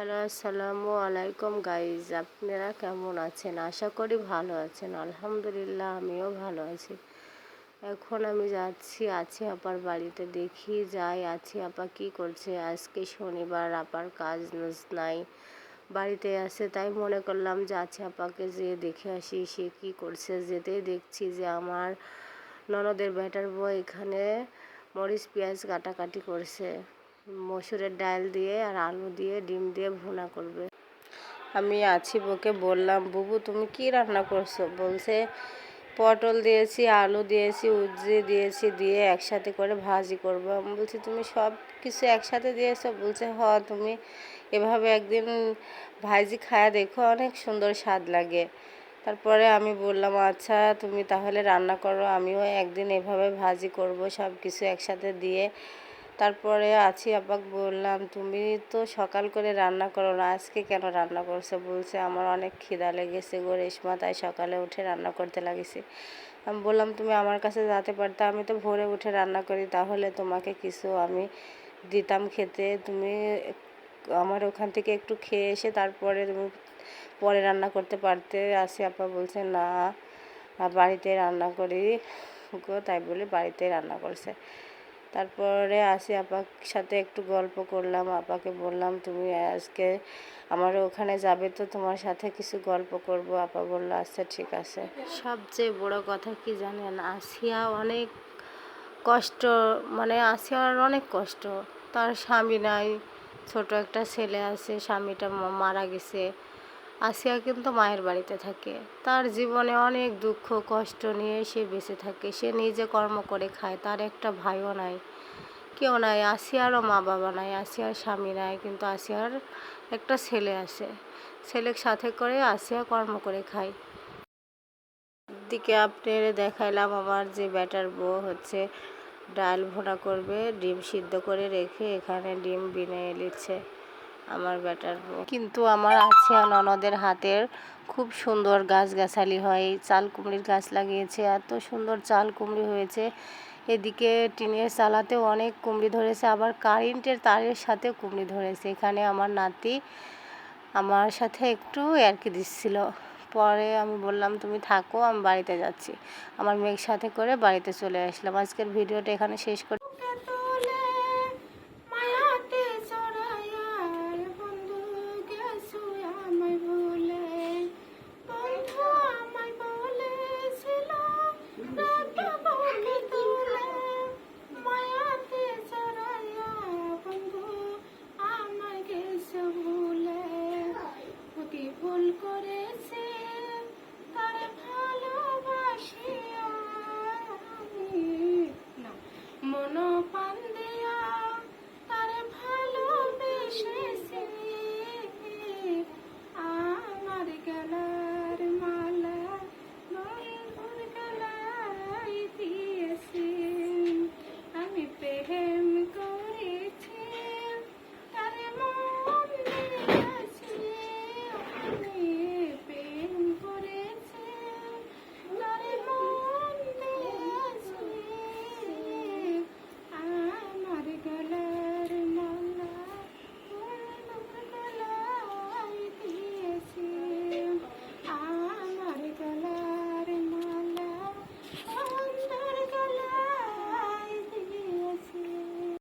Hello, আসসালামু আলাইকুম guys. আপনারা কেমন আছেন? আশা করি ভালো আছেন। আলহামদুলিল্লাহ, আমিও ভালো আছি। এখন আমি যাচ্ছি আছি আপার বাড়িতে, দেখি যাই আছি আপা কি করছে। আজকে শনিবার, আপার কাজ নাই, বাড়িতে আছে। তাই মনে করলাম যে আছি আপাকে যেয়ে দেখে আসি সে কি করছে। যেতেই দেখছি যে আমার ননদের বেটার বউ এখানে মরিচ পেঁয়াজ কাটাকাটি করছে। মসুরের ডাল দিয়ে আর আলু দিয়ে ডিম দিয়ে ভুনা করবে। আমি আছি বউকে বললাম, বুবু তুমি কি রান্না করছো? বলছে পটল দিয়েছি, আলু দিয়েছি, উচ্ছে দিয়েছি, দিয়ে একসাথে করে ভাজি করবো। আমি বলছি তুমি সব কিছু একসাথে দিয়েছো? বলছে হ, তুমি এভাবে একদিন ভাজি খায়া দেখো, অনেক সুন্দর স্বাদ লাগে। তারপরে আমি বললাম আচ্ছা তুমি তাহলে রান্না করো, আমিও একদিন এভাবে ভাজি করব সব কিছু একসাথে দিয়ে। তারপরে আছি আপাকে বললাম তুমি তো সকাল করে রান্না করো না, আজকে কেন রান্না করছো? বলছে আমার অনেক খিদা লেগেছে গো রেশমা, তাই সকালে উঠে রান্না করতে লাগেছি। আমি বললাম তুমি আমার কাছে যেতে পারতে, আমি তো ভোরে উঠে রান্না করি, তাহলে তোমাকে কিছু আমি দিতাম খেতে। তুমি আমার ওখান থেকে একটু খেয়ে এসে তারপরে তুমি পরে রান্না করতে পারতে। আসি আপা বলছে না, বাড়িতে রান্না করি গো, তাই বলে বাড়িতে রান্না করছে। তারপরে আসি আপার সাথে একটু গল্প করলাম। আপাকে বললাম তুমি আজকে আমার ওখানে যাবে তো তোমার সাথে কিছু গল্প করব। আপা বললো আচ্ছা ঠিক আছে। সবচেয়ে বড় কথা কি জানেন, আসিয়া অনেক কষ্ট, মানে আসিয়ার অনেক কষ্ট। তার স্বামী নাই, ছোট একটা ছেলে আছে, স্বামীটা মারা গেছে। আসিয়া কিন্তু মায়ের বাড়িতে থাকে। তার জীবনে অনেক দুঃখ কষ্ট নিয়ে সে বেঁচে থাকে। সে নিজে কর্ম করে খায়, তার একটা ভাইও নাই, কেউ নাই। আসিয়ারও মা বাবা নাই, আসিয়ার স্বামী নাই, কিন্তু আসিয়ার একটা ছেলে আছে। ছেলের সাথে করে আসিয়া কর্ম করে খায়। দিকে আপনার দেখাইলাম আমার যে বেটার বউ হচ্ছে ডাল ভুনা করবে, ডিম সিদ্ধ করে রেখে এখানে ডিম বিনে নিচ্ছে আমার বেটার বউ। কিন্তু আমার আসিয়া ননদের হাতের খুব সুন্দর গাছগাছালি হয়। চাল কুমড়ির গাছ লাগিয়েছে, এত সুন্দর চাল কুমড়ি হয়েছে। এদিকে টিনের চালাতেও অনেক কুমড়ি ধরেছে, আবার কারেন্টের তারের সাথেও কুমড়ি ধরেছে। এখানে আমার নাতি আমার সাথে একটু ইয়ার্কি দিচ্ছিল। পরে আমি বললাম তুমি থাকো, আমি বাড়িতে যাচ্ছি। আমার মেয়ের সাথে করে বাড়িতে চলে আসলাম। আজকের ভিডিওটা এখানে শেষ করি।